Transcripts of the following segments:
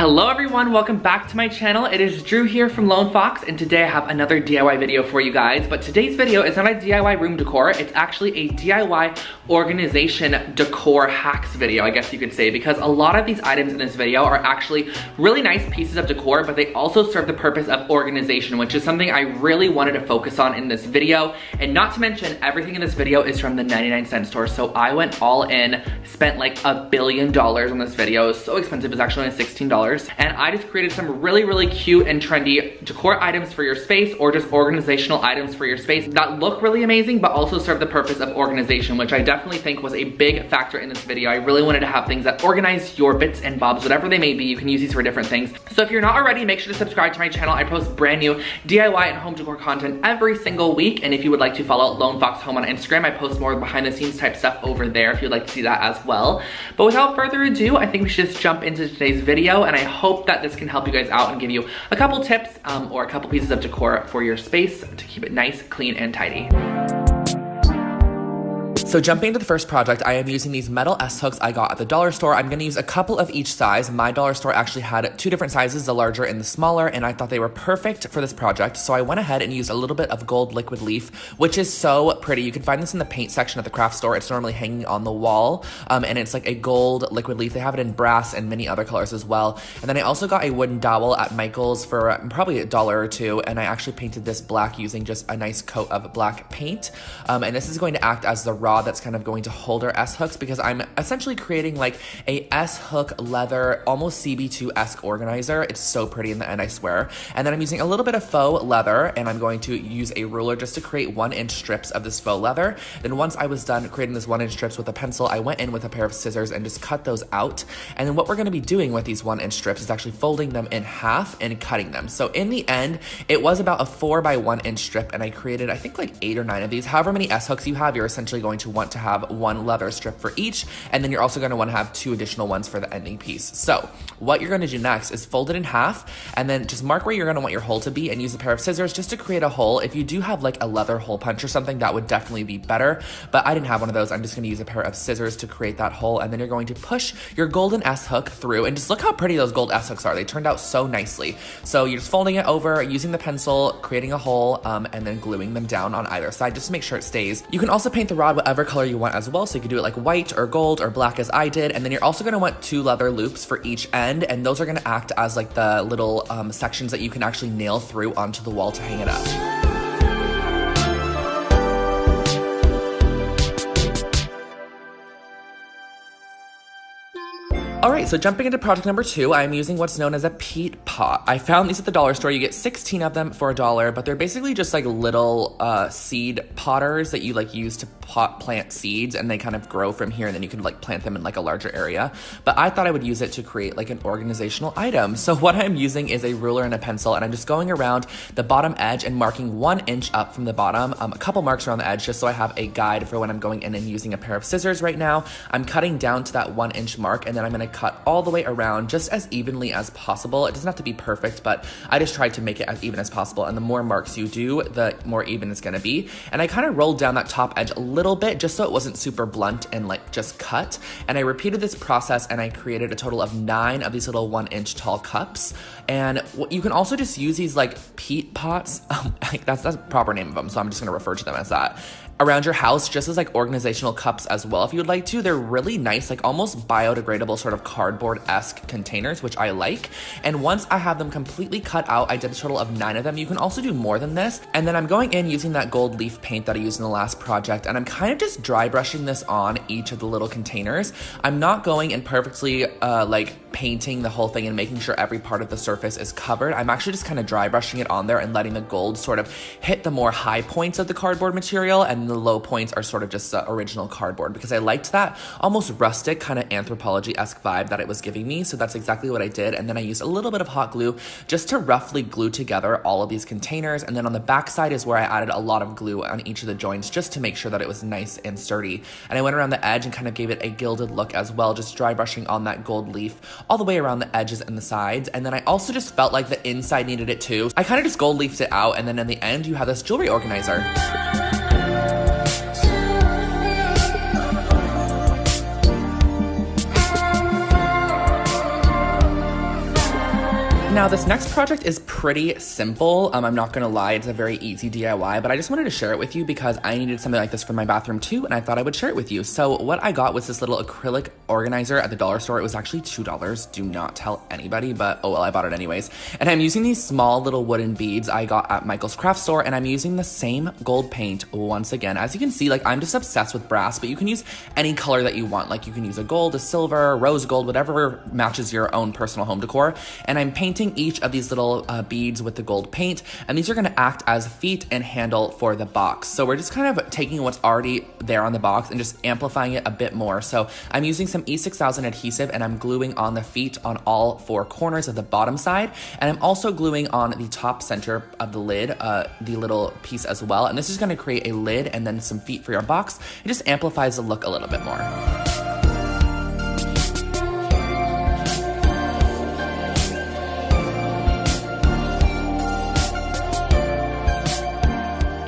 Hello everyone, welcome back to my channel. It is Drew here from Lone Fox, and today I have another DIY video for you guys. But today's video is not a DIY room decor, it's actually a DIY organization decor hacks video, I guess you could say, because a lot of these items in this video are actually really nice pieces of decor, but they also serve the purpose of organization, which is something I really wanted to focus on in this video. And not to mention, everything in this video is from the 99-cent store, so I went all in, spent like $1 billion on this video. It was so expensive, it's actually only $16. And I just created some really cute and trendy decor items for your space, or just organizational items for your space that look really amazing but also serve the purpose of organization, which I definitely think was a big factor in this video. I really wanted to have things that organize your bits and bobs, whatever they may be. You can use these for different things. So if you're not already, make sure to subscribe to my channel. I post brand new DIY and home decor content every single week. And if you would like to follow Lone Fox Home on Instagram, I post more behind the scenes type stuff over there if you'd like to see that as well. But without further ado, I think we should just jump into today's video, and I hope that this can help you guys out and give you a couple tips or a couple pieces of decor for your space to keep it nice, clean, and tidy. So jumping into the first project, I am using these metal S-hooks I got at the dollar store. I'm gonna use a couple of each size. My dollar store actually had two different sizes, the larger and the smaller, and I thought they were perfect for this project. So I went ahead and used a little bit of gold liquid leaf, which is so pretty. You can find this in the paint section at the craft store. It's normally hanging on the wall, and it's like a gold liquid leaf. They have it in brass and many other colors as well. And then I also got a wooden dowel at Michael's for probably $1 or $2, and I actually painted this black using just a nice coat of black paint. And this is going to act as the rod that's kind of going to hold our S-hooks, because I'm essentially creating like a S-hook leather, almost CB2-esque organizer. It's so pretty in the end, I swear. And then I'm using a little bit of faux leather, and I'm going to use a ruler just to create 1-inch strips of this faux leather. Then once I was done creating this 1-inch strips with a pencil, I went in with a pair of scissors and just cut those out. And then what we're going to be doing with these 1-inch strips is actually folding them in half and cutting them. So in the end, it was about a 4 by 1-inch strip, and I created, I think, like 8 or 9 of these. However many S-hooks you have, you're essentially going to want to have one leather strip for each, and then you're also going to want to have 2 additional ones for the ending piece. So what you're going to do next is fold it in half, and then just mark where you're going to want your hole to be, and use a pair of scissors just to create a hole. If you do have like a leather hole punch or something, that would definitely be better, but I didn't have one of those. I'm just going to use a pair of scissors to create that hole, and then you're going to push your golden S-hook through, and just look how pretty those gold S-hooks are. They turned out so nicely. So you're just folding it over, using the pencil, creating a hole, and then gluing them down on either side just to make sure it stays. You can also paint the rod whatever color you want as well, so you can do it like white or gold or black as I did. And then you're also going to want 2 leather loops for each end, and those are going to act as like the little sections that you can actually nail through onto the wall to hang it up. Alright, so jumping into project number 2, I'm using what's known as a peat pot. I found these at the dollar store. You get 16 of them for $1, but they're basically just like little seed potters that you like use to plant seeds, and they kind of grow from here, and then you can like plant them in like a larger area. But I thought I would use it to create like an organizational item. So what I'm using is a ruler and a pencil, and I'm just going around the bottom edge and marking 1 inch up from the bottom, a couple marks around the edge, just so I have a guide for when I'm going in and using a pair of scissors right now. I'm cutting down to that 1 inch mark, and then I'm going to cut all the way around just as evenly as possible. It doesn't have to be perfect, but I just tried to make it as even as possible, and the more marks you do, the more even it's going to be. And I kind of rolled down that top edge a little bit just so it wasn't super blunt and like just cut, and I repeated this process, and I created a total of 9 of these little 1-inch tall cups. And you can also just use these like peat pots, that's the proper name of them, so I'm just going to refer to them as that, around your house just as like organizational cups as well if you would like to. They're really nice, like almost biodegradable sort of cardboard-esque containers, which I like. And once I have them completely cut out, I did a total of 9 of them. You can also do more than this. And then I'm going in using that gold leaf paint that I used in the last project, and I'm kind of just dry brushing this on each of the little containers. I'm not going and perfectly like painting the whole thing and making sure every part of the surface is covered. I'm actually just kind of dry brushing it on there and letting the gold sort of hit the more high points of the cardboard material, and the low points are sort of just the original cardboard, because I liked that almost rustic kind of anthropology-esque vibe that it was giving me. So that's exactly what I did. And then I used a little bit of hot glue just to roughly glue together all of these containers. And then on the back side is where I added a lot of glue on each of the joints just to make sure that it was nice and sturdy. And I went around the edge and kind of gave it a gilded look as well, just dry brushing on that gold leaf all the way around the edges and the sides. And then I also just felt like the inside needed it too. I kind of just gold leafed it out, and then in the end you have this jewelry organizer. Now, this next project is pretty simple. I'm not gonna lie, it's a very easy DIY, but I just wanted to share it with you because I needed something like this for my bathroom too, and I thought I would share it with you. So what I got was this little acrylic organizer at the dollar store. It was actually $2. Do not tell anybody, but oh well, I bought it anyways. And I'm using these small little wooden beads I got at Michael's craft store, and I'm using the same gold paint once again. As you can see, like, I'm just obsessed with brass, but you can use any color that you want. Like, you can use a gold, a silver, rose gold, whatever matches your own personal home decor. And I'm painting each of these little beads with the gold paint, and these are going to act as feet and handle for the box. So we're just kind of taking what's already there on the box and just amplifying it a bit more. So I'm using some E6000 adhesive, and I'm gluing on the feet on all four corners of the bottom side, and I'm also gluing on the top center of the lid, the little piece as well. And this is going to create a lid and then some feet for your box. It just amplifies the look a little bit more.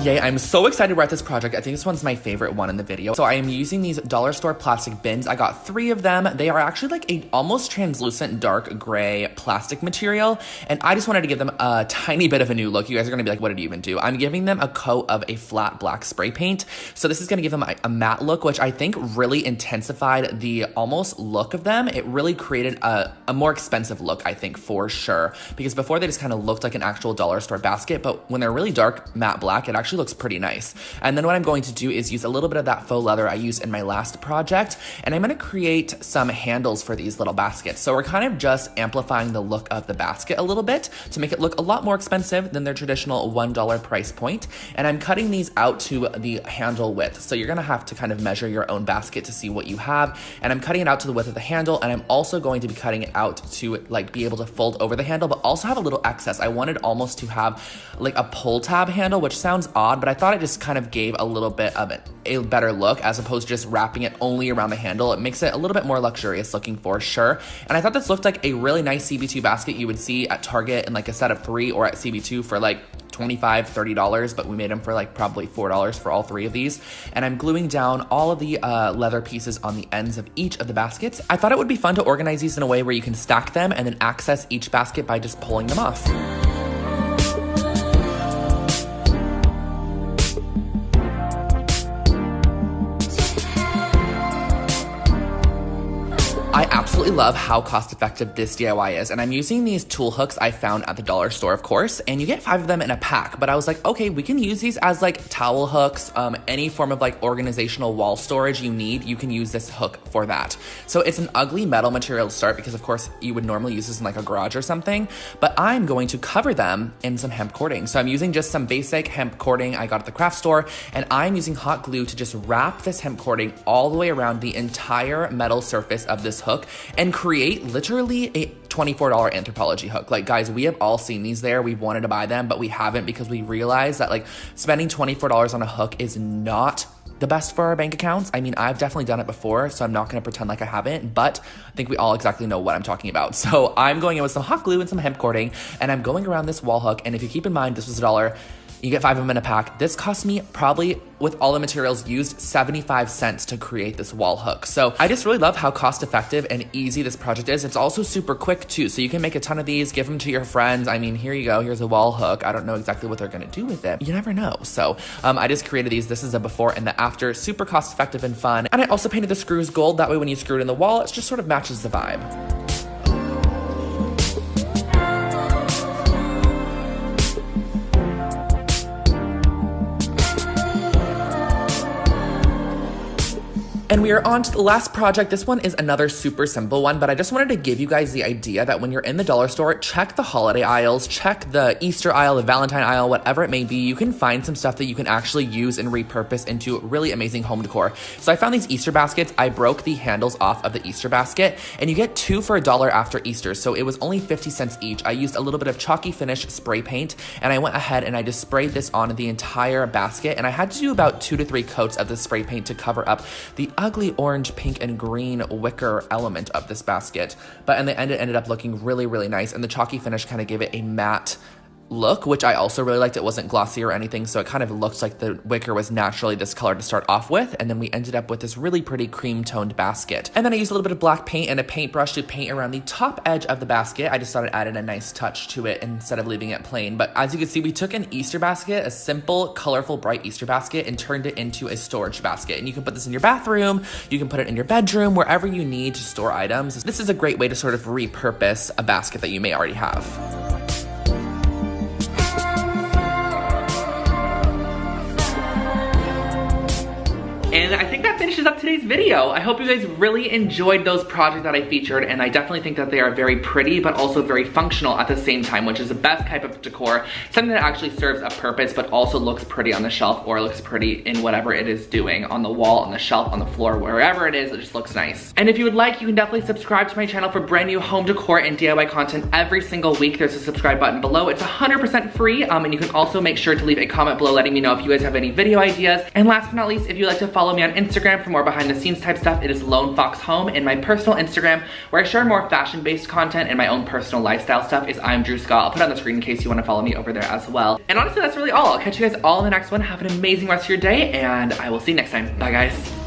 Yay, I'm so excited we're at this project. I think this one's my favorite one in the video. So I am using these dollar store plastic bins. I got 3 of them. They are actually like a almost translucent dark gray plastic material, and I just wanted to give them a tiny bit of a new look. You guys are gonna be like, what did you even do? I'm giving them a coat of a flat black spray paint. So this is gonna give them a matte look, which I think really intensified the almost look of them. It really created a more expensive look, I think, for sure. Because before they just kind of looked like an actual dollar store basket, but when they're really dark matte black, it actually looks pretty nice. And then what I'm going to do is use a little bit of that faux leather I used in my last project, and I'm going to create some handles for these little baskets. So we're kind of just amplifying the look of the basket a little bit to make it look a lot more expensive than their traditional $1 price point. And I'm cutting these out to the handle width. So you're going to have to kind of measure your own basket to see what you have. And I'm cutting it out to the width of the handle, and I'm also going to be cutting it out to like be able to fold over the handle, but also have a little excess. I wanted almost to have like a pull tab handle, which sounds odd, but I thought it just kind of gave a little bit of a better look as opposed to just wrapping it only around the handle. It makes it a little bit more luxurious looking for sure. And I thought this looked like a really nice CB2 basket you would see at Target in like a set of 3 or at CB2 for like $25, $30, but we made them for like probably $4 for all 3 of these. And I'm gluing down all of the leather pieces on the ends of each of the baskets. I thought it would be fun to organize these in a way where you can stack them and then access each basket by just pulling them off. I absolutely love how cost-effective this DIY is, and I'm using these tool hooks I found at the dollar store, of course, and you get 5 of them in a pack, but I was like, okay, we can use these as like towel hooks, any form of like organizational wall storage you need, you can use this hook for that. So it's an ugly metal material to start because of course you would normally use this in like a garage or something, but I'm going to cover them in some hemp cording. So I'm using just some basic hemp cording I got at the craft store, and I'm using hot glue to just wrap this hemp cording all the way around the entire metal surface of this hook and create literally a $24 Anthropologie hook. Like, guys, we have all seen these there. We've wanted to buy them, but we haven't because we realize that like spending $24 on a hook is not the best for our bank accounts. I mean, I've definitely done it before, so I'm not gonna pretend like I haven't, but I think we all exactly know what I'm talking about. So I'm going in with some hot glue and some hemp cording, and I'm going around this wall hook, and if you keep in mind, this was $1, you get 5 of them in a pack. This cost me probably, with all the materials used, 75 cents to create this wall hook. So I just really love how cost effective and easy this project is. It's also super quick too. So you can make a ton of these, give them to your friends. I mean, here you go, here's a wall hook. I don't know exactly what they're gonna do with it. You never know. So I just created these. This is a before and the after, super cost effective and fun. And I also painted the screws gold. That way when you screw it in the wall, it just sort of matches the vibe. And we are on to the last project. This one is another super simple one, but I just wanted to give you guys the idea that when you're in the dollar store, check the holiday aisles, check the Easter aisle, the Valentine aisle, whatever it may be. You can find some stuff that you can actually use and repurpose into really amazing home decor. So I found these Easter baskets. I broke the handles off of the Easter basket, and you get 2 for $1 after Easter. So it was only 50 cents each. I used a little bit of chalky finish spray paint, and I went ahead and I just sprayed this on the entire basket. And I had to do about 2 to 3 coats of the spray paint to cover up the ugly orange, pink, and green wicker element of this basket. But in the end, it ended up looking really, really nice. And the chalky finish kind of gave it a matte look, which I also really liked. It wasn't glossy or anything, so it kind of looked like the wicker was naturally this color to start off with, and then we ended up with this really pretty cream toned basket. And then I used a little bit of black paint and a paintbrush to paint around the top edge of the basket. I just thought it added a nice touch to it instead of leaving it plain. But as you can see, we took an Easter basket, a simple, colorful, bright Easter basket, and turned it into a storage basket. And you can put this in your bathroom, you can put it in your bedroom, wherever you need to store items. This is a great way to sort of repurpose a basket that you may already have. And I think that finishes up today's video. I hope you guys really enjoyed those projects that I featured, and I definitely think that they are very pretty, but also very functional at the same time, which is the best type of decor. Something that actually serves a purpose, but also looks pretty on the shelf, or looks pretty in whatever it is doing, on the wall, on the shelf, on the floor, wherever it is, it just looks nice. And if you would like, you can definitely subscribe to my channel for brand new home decor and DIY content every single week. There's a subscribe button below. It's 100% free, and you can also make sure to leave a comment below letting me know if you guys have any video ideas. And last but not least, if you'd like to follow me on Instagram for more behind the scenes type stuff, it is Lone Fox Home, and my personal Instagram, where I share more fashion based content and my own personal lifestyle stuff, is I'm Drew Scott. I'll put it on the screen in case you want to follow me over there as well. And honestly, that's really all. I'll catch you guys all in the next one. Have an amazing rest of your day, and I will see you next time. Bye guys.